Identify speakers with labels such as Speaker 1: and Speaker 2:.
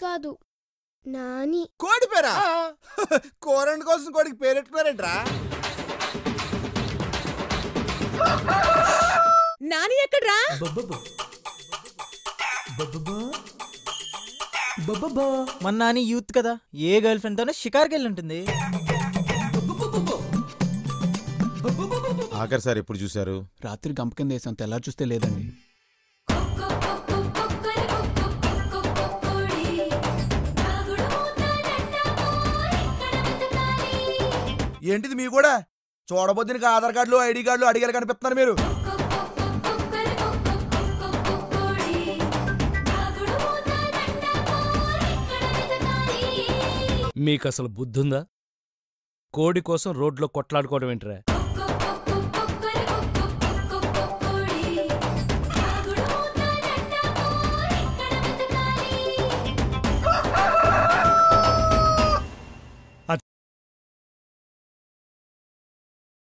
Speaker 1: కాదు, నాని.
Speaker 2: కోడి పేరా? కోరండి కోసం కోడికి పేరెట్టుకున్నారేంట్రా?
Speaker 3: నాని ఎక్కడ్రా?
Speaker 4: మన నాని యూత్ కదా, ఏ గర్ల్ ఫ్రెండ్ తోనే షికార్కి వెళ్ళి ఉంటుంది.
Speaker 2: ఆఖరి సార్ ఎప్పుడు చూశారు?
Speaker 5: రాత్రి గంప కింద వేసాం, తెల్లారి చూస్తే లేదండి.
Speaker 2: ఏంటిది మీ కూడా? చూడబోద్దినికి ఆధార్ కార్డులు ఐడి కార్డులు అడిగారు కనిపిస్తున్నారు మీరు.
Speaker 6: మీకసలు బుద్ధుందా? కోడి కోసం రోడ్లో కొట్లాడుకోవడం ఏంట్రా?